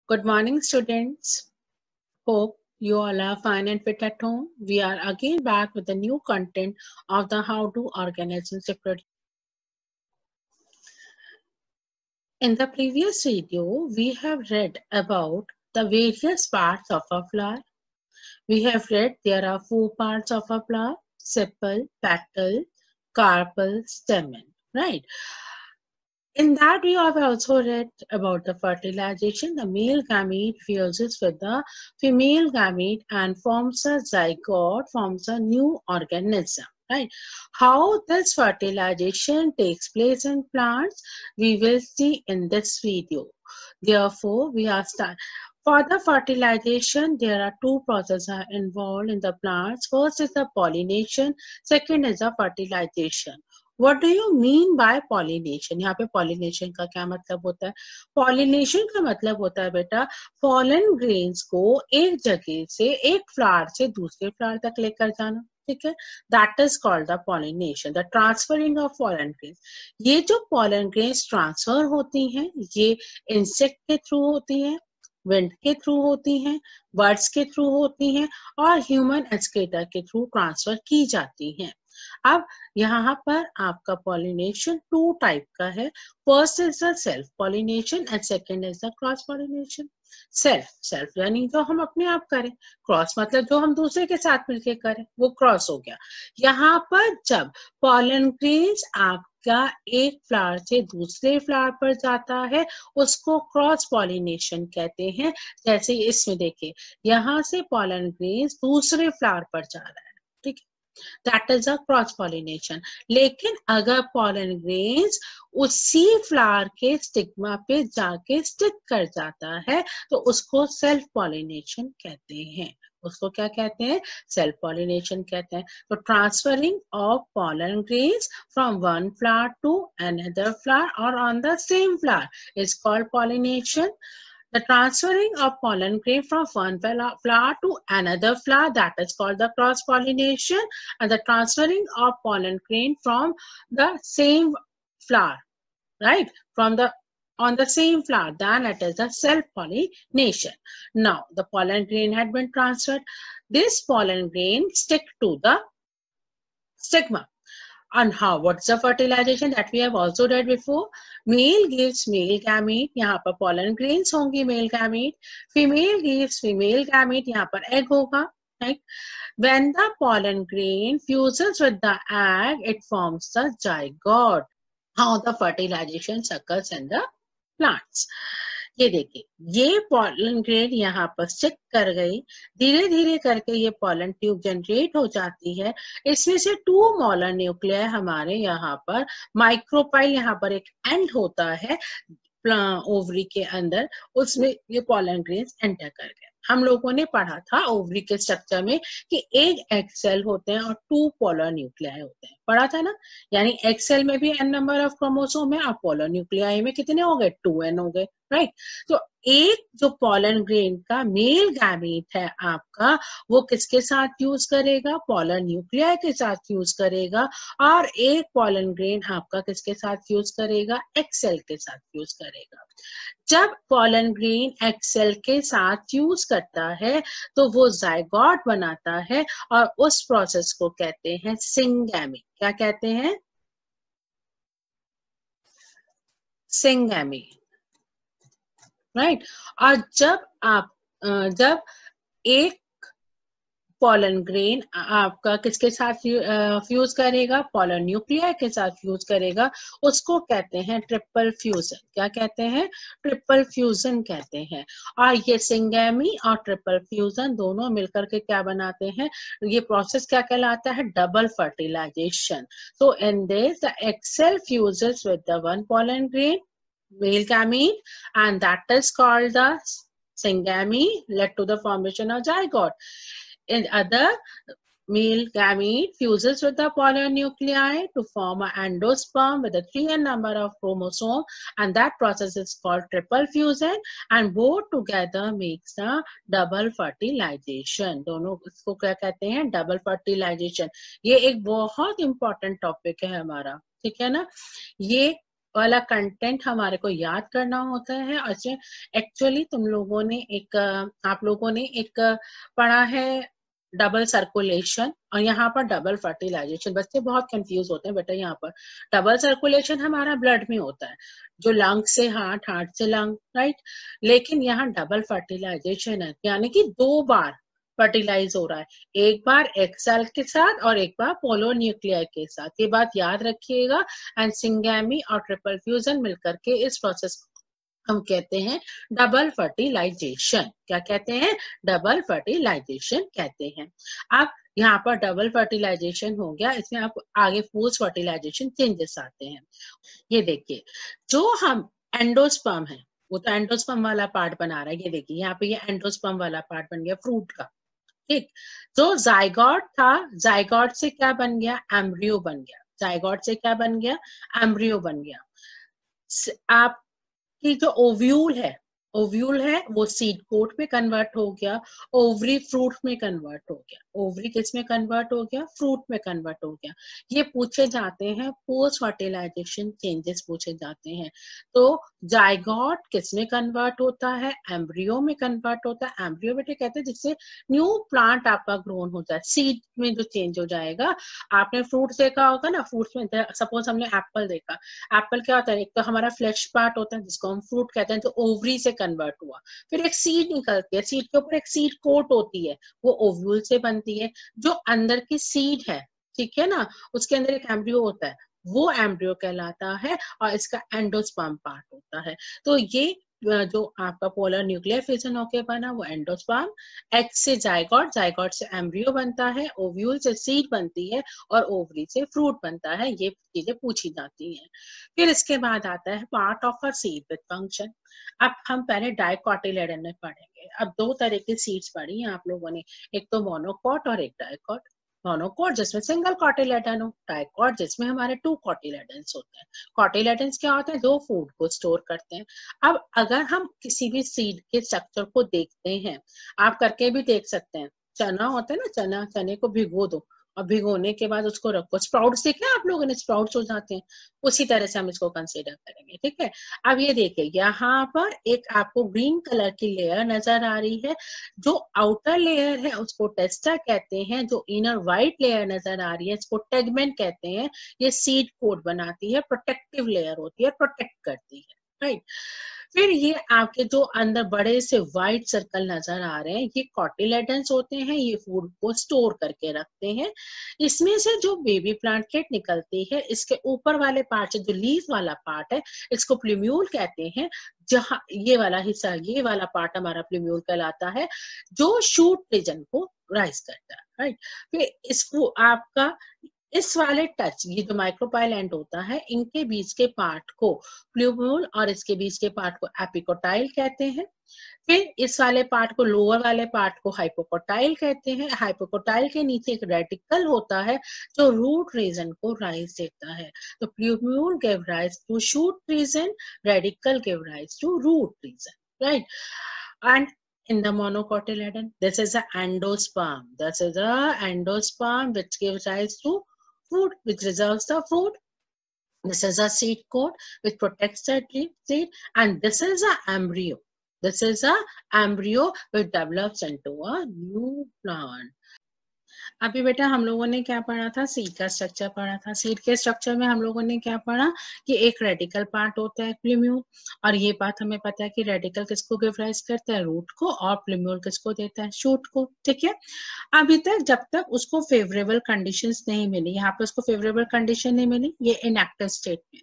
Good morning, students. Hope you all are fine and fit at home. We are again back with the new content of the How to Organisms Reproduce. In the previous video, we have read about the various parts of a flower. We have read there are 4 parts of a flower: sepal, petal, carpel, stamen, right? In that, we have also read about the fertilization. The male gamete fuses with the female gamete and forms a zygote, forms a new organism, right? How this fertilization takes place in plants, we will see in this video. Therefore, we are starting. For the fertilization, there are 2 processes involved in the plants. First is the pollination, second is the fertilization. What do you mean by pollination? यहाँ पे pollination का क्या मतलब होता है? Pollination का मतलब होता है बेटा pollen grains को एक जगह से एक flower से दूसरे flower तक लेकर जाना, ठीक है? That is called the pollination, the transferring of pollen grains. ये जो pollen grains transfer होती हैं, ये insect के through होती हैं, wind के थ्रू होती हैं, birds के थ्रू होती हैं और human excreta के थ्रू ट्रांसफर की जाती हैं. अब यहाँ पर आपका पॉलिनेशन 2 टाइप का है. First is the self pollination and second is the cross pollination. Self यानी जो हम अपने आप करें, क्रॉस मतलब जो हम दूसरे के साथ मिलकर करें, वो क्रॉस हो गया. यहाँ पर जब पॉलन ग्रेन्स आपका एक फ्लावर से दूसरे फ्लावर पर जाता है, उसको क्रॉस पॉलिनेशन कहते हैं. जैसे इसमें देखिए, यहाँ से पॉलन ग्रेन्स दूसरे फ्लावर पर जा रहा है, ठीक है, that is a cross pollination. लेकिन अगर pollen grains उसी फ्लावर के स्टिग्मा पे जाके स्टिक कर जाता है तो उसको सेल्फ पॉलिनेशन कहते हैं. उसको क्या कहते हैं? सेल्फ पॉलिनेशन कहते हैं. तो transferring of pollen grains from one flower to another flower or on the same flower is called pollination. The transferring of pollen grain from one flower to another flower, that is called the cross pollination. And the transferring of pollen grain from the same flower, right, on the same flower, then it is a self pollination. Now the pollen grain had been transferred. This pollen grain stick to the stigma. And how? What's the fertilization that we have also read before? Male gives male gamete, यहाँ पर pollen grains होंगी male gamete. Female gives female gamete, यहाँ पर egg होगा, right? When the pollen grain fuses with the egg, it forms the zygote. How the fertilization occurs in the plants. ये देखिए, ये pollen grain यहाँ पर stick कर गई, धीरे धीरे करके ये पॉलन ट्यूब जनरेट हो जाती है. इसमें से 2 मोलर न्यूक्लियाई हमारे यहाँ पर, माइक्रोपाइल यहाँ पर एक एंड होता है ओवरी के अंदर, उसमें ये पॉलन ग्रेन्स एंटर कर गए. हम लोगों ने पढ़ा था ओवरी के स्ट्रक्चर में कि एक एग सेल होते हैं और 2 पोलर न्यूक्लियाई होते हैं, पढ़ा था ना. यानी एग सेल में भी n नंबर ऑफ क्रोमोसोम है और पोलर न्यूक्लियाई में कितने हो गए? 2n हो गए, राइट. तो एक जो पॉलन ग्रेन का मेल गैमीट है आपका, वो किसके साथ यूज करेगा? पॉलन न्यूक्लियाई के साथ यूज करेगा. और एक पॉलन ग्रेन आपका किसके साथ यूज करेगा? एग सेल के साथ यूज करेगा. जब पॉलन ग्रेन एग सेल के साथ यूज करता है तो वो जाइगोट बनाता है और उस प्रोसेस को कहते हैं सिंगैमी. क्या कहते हैं? Syngamy, right. और जब एक पॉलन ग्रेन आपका किसके साथ फ्यूज करेगा? पॉलन न्यूक्लियाई के साथ फ्यूज करेगा, उसको कहते हैं ट्रिपल फ्यूजन. क्या कहते हैं? ट्रिपल फ्यूजन कहते हैं. और ये सिंगैमी और ट्रिपल फ्यूजन दोनों मिलकर के क्या बनाते हैं? ये प्रोसेस क्या कहलाता है? Double fertilisation. So in this the egg cell fuses with the one pollen grain male gamete, and that is called the syngamy, led to the formation of zygote. In other, male gamete fuses with the pollen nuclei to form an endosperm with a 3n number of chromosomes, and that process is called triple fusion, and both together makes the double fertilization. दोनों इसको क्या कहते हैं? Double fertilisation. ये एक बहुत important topic है हमारा, ठीक है ना. ये वाला कंटेंट हमारे को याद करना होता है। और एक्चुअली तुम लोगों ने आप लोगों ने एक पढ़ा है डबल सर्कुलेशन और यहाँ पर डबल फर्टिलाइजेशन। बच्चे बहुत कंफ्यूज होते हैं बेटा। यहाँ पर डबल सर्कुलेशन हमारा ब्लड में होता है, जो लंग से हार्ट, हार्ट से लंग, राइट। लेकिन यहाँ डबल फर्टिलाइजेशन है, यानी कि 2 बार फर्टिलाइज हो रहा है, एक बार एग सेल के साथ और एक बार पोलो न्यूक्लियर के साथ। ये बात याद रखिएगा। एंड सिंगैमी और ट्रिपल फ्यूजन मिलकर के इस प्रोसेस को हम कहते हैं डबल फर्टिलाइजेशन। क्या कहते हैं? डबल फर्टिलाइजेशन कहते हैं। अब यहाँ पर डबल फर्टिलाइजेशन हो गया, इसमें आप आगे पोस्ट फर्टिलाइजेशन चेंजेस आते हैं। ये देखिए, जो हम एंडोस्पर्म है, वो तो एंडोस्पर्म वाला पार्ट बना रहा है। ये देखिए यहाँ पे ये एंडोस्पर्म वाला पार्ट बन गया फ्रूट का, ठीक। जो जाइगोट था, जाइगोट से क्या बन गया? एम्ब्रियो बन गया। जाइगोट से क्या बन गया? एम्ब्रियो बन गया। आपकी जो ओव्यूल है वो सीड कोट में कन्वर्ट हो गया, ओवरी फ्रूट में कन्वर्ट हो गया। ओवरी किस में कन्वर्ट हो गया? फ्रूट में कन्वर्ट हो गया। ये पूछे जाते हैं पोस्ट फर्टिलाइजेशन चेंजेस पूछे जाते हैं। तो जाइगोट किस में कन्वर्ट होता है? एम्ब्रियो में कन्वर्ट होता है। एम्ब्रियो बेटे कहते हैं जिससे न्यू प्लांट आपका ग्रोन हो जाए, सीड में जो चेंज हो जाएगा। आपने फ्रूट देखा होगा ना, फ्रूट्स में सपोज हमने एप्पल देखा, एप्पल क्या होता है? एक तो हमारा फ्लैश पार्ट होता है जिसको हम फ्रूट कहते हैं, जो ओवरी से कन्वर्ट हुआ, फिर एक सीड निकलती है, सीड के ऊपर एक सीड कोट होती है, वो ओव्यूल से बनती है। जो अंदर की सीड है, ठीक है ना, उसके अंदर एक एम्ब्रियो होता है, वो एम्ब्रियो कहलाता है और इसका एंडोस्पर्म पार्ट होता है। तो ये जो आपका पोलर न्यूक्लियर फिजन होके बना वो एंडोस्पर्म, एग से जाइगोट, जाइगोट से एम्ब्रियो बनता है, ओव्यूल से सीड बनती है और ओवरी से फ्रूट बनता है। ये चीजें पूछी जाती हैं। फिर इसके बाद आता है part of a seed with function. अब हम पहले डाइकोटिलेडन में पढ़ेंगे। अब 2 तरह की सीड्स पढ़ी हैं आप लोगों ने, एक तो मोनोकॉट और एक डाइकॉट। मोनोकॉट जिसमें सिंगल कॉटिलेडन हो, डाइकॉट जिसमें हमारे 2 कॉटिलेडन्स होते हैं। कॉटिलेडन्स क्या होते हैं? जो फूड को स्टोर करते हैं। अब अगर हम किसी भी सीड के स्ट्रक्चर को देखते हैं, आप करके भी देख सकते हैं। चना होता है ना, चने को भिगो दो और भिगोने के बाद उसको रखो, स्प्राउट्स देखे आप लोगों ने? स्प्राउट्स हो जाते हैं। उसी तरह से हम इसको कंसीडर करेंगे, ठीक है। अब ये देखिए, यहाँ पर एक आपको ग्रीन कलर की लेयर नजर आ रही है। जो आउटर लेयर है उसको टेस्टा कहते हैं, जो इनर व्हाइट लेयर नजर आ रही है इसको टेगमेंट कहते हैं। ये सीड कोट बनाती है, प्रोटेक्टिव लेयर होती है, प्रोटेक्ट करती है, राइट। फिर ये आपके जो अंदर बड़े से व्हाइट सर्कल नजर आ रहे हैं, ये कॉटिलेडन्स होते हैं, ये फूड को स्टोर करके रखते हैं। इसमें से जो बेबी प्लांट किट निकलती है, इसके ऊपर वाले पार्ट से जो लीफ वाला पार्ट है, इसको प्लूम्यूल कहते हैं। जहां ये वाला हिस्सा, ये वाला पार्ट हमारा प्लूम्यूल कहलाता है, जो शूट रीजन को राइज करता है, राइट। फिर इसको आपका इस वाले टच, ये जो माइक्रोपाइलेंट होता है, इनके बीच के पार्ट को प्लूम्यूल और इसके बीच के पार्ट को एपिकोटाइल कहते हैं। फिर इस वाले पार्ट को, लोअर वाले पार्ट को हाइपोकोटाइल कहते हैं। हाइपोकोटाइल के नीचे एक रेडिकल होता है जो रूट रीजन को राइज देता है। तो plumule give rise to shoot region, radicle give rise to root region, right. And in the monocotyledon, this is an endosperm. This is a endosperm which gives rise to food, which reserves the food. This is a seed coat which protects the seed, and this is an embryo. This is a embryo which develops into a new plant. अभी बेटा हम लोगों ने क्या पढ़ा था? Seed का structure पढ़ा था। सीड के स्ट्रक्चर में हम लोगों ने क्या पढ़ा कि एक रेडिकल पार्ट होता है प्लूम्यूल, और ये बात हमें पता है कि रेडिकल किसको गिव राइज करता है? रूट को, और प्लूम्यूल किसको देता है? शूट को, ठीक है। अभी तक जब तक उसको फेवरेबल कंडीशंस नहीं मिली, यहाँ पे उसको फेवरेबल कंडीशन नहीं मिली, ये इनएक्टिव स्टेट में।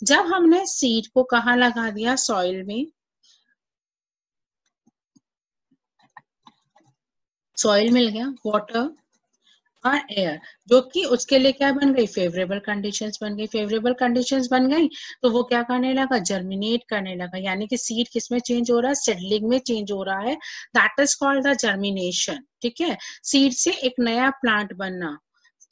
जब हमने सीड को कहाँ लगा दिया? सॉइल में। सॉइल मिल गया, वाटर और एयर, जो कि उसके लिए क्या बन गई? फेवरेबल कंडीशंस बन गई। फेवरेबल कंडीशंस बन गई तो वो क्या करने लगा? जर्मिनेट करने लगा, यानी कि सीड किसमें चेंज हो रहा है? सीडलिंग में चेंज हो रहा है। That is called the germination, ठीक है। सीड से एक नया प्लांट बनना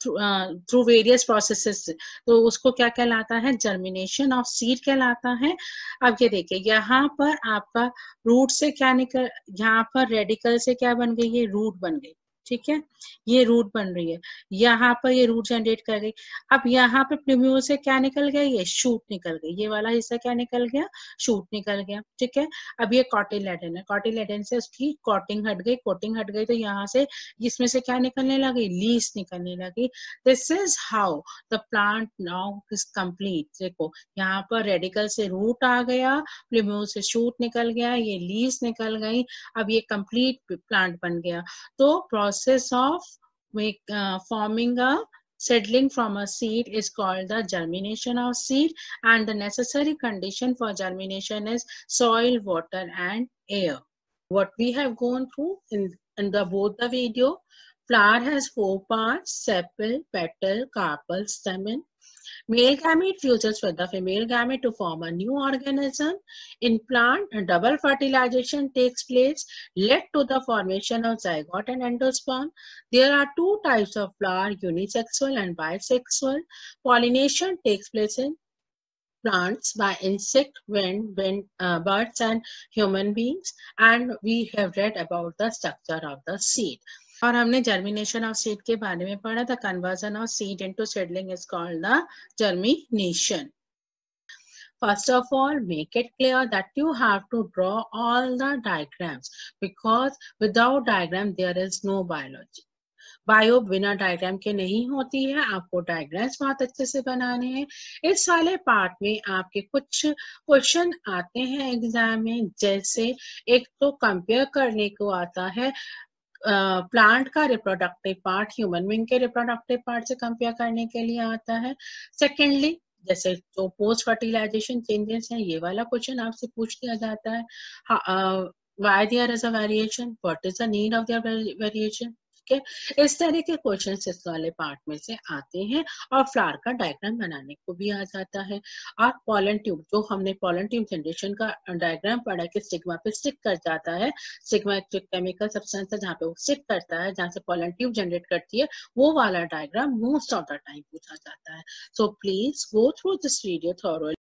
थ्रू वेरियस प्रोसेसेस, तो उसको क्या कहलाता है? जर्मिनेशन ऑफ सीड कहलाता है। अब ये देखिए, यहाँ पर आपका रूट से क्या निकल, यहाँ पर रेडिकल से क्या बन गई? ये रूट बन गई, ठीक है, ये रूट बन रही है, यहाँ पर ये रूट जनरेट कर गई। अब यहाँ पे प्लूम्यूल से क्या निकल गया, ये शूट निकल गई, ये वाला हिस्सा क्या निकल गया, शूट निकल गया। ठीक है, अब ये कॉटिलेडन है, कॉटिलेडन से उसकी कोटिंग हट गई, कोटिंग हट गई तो यहाँ से इसमें से क्या निकलने लगी, लीव्स निकलने लगी। This is how the plant now is complete. देखो यहाँ पर रेडिकल से रूट आ गया, प्लूम्यूल से शूट निकल गया, ये लीव्स निकल गई, अब ये कंप्लीट प्लांट बन गया। तो process of forming a seedling from a seed is called the germination of seed, and the necessary condition for germination is soil, water and air. What we have gone through in both the video, flower has 4 parts: sepal, petal, carpel, stamen. Male gamete fuses with the female gamete to form a new organism. In plant, double fertilization takes place, led to the formation of zygote and endosperm. There are two types of flower, unisexual and bisexual. Pollination takes place in plants by insect, birds and human beings, and we have read about the structure of the seed. और हमने germination of seed के बारे में पढ़ा था। Conversion of seed into seedling is called the germination. First of all, make it clear that you have to draw all the diagrams, because without diagram there is no biology. Bio बिना diagram के नहीं होती है, आपको diagrams बहुत अच्छे से बनाने हैं। इस वाले पार्ट में आपके कुछ क्वेश्चन आते हैं एग्जाम में, जैसे एक तो कंपेयर करने को आता है प्लांट का रिप्रोडक्टिव पार्ट ह्यूमन बीइंग के रिप्रोडक्टिव पार्ट से कंपेयर करने के लिए आता है। सेकेंडली, जैसे जो पोस्ट फर्टिलाइजेशन चेंजेस हैं, ये वाला क्वेश्चन आपसे पूछ दिया जाता है, why there is a variation, what is the need of their variation. ठीक है, इस तरह के क्वेश्चन इस वाले पार्ट में से आते हैं, और फ्लावर का डायग्राम बनाने को भी आ जाता है। और पॉलन ट्यूब, जो हमने पॉलन ट्यूब जनरेशन का डायग्राम पढ़ा कि स्टिग्मा पे स्टिक कर जाता है, स्टिग्मा एक केमिकल सब्सटेंस है जहाँ पे वो स्टिक करता है, जहाँ से पॉलन ट्यूब जनरेट करती है, वो वाला diagram most of the time पूछा जाता है। So please go through this video thoroughly.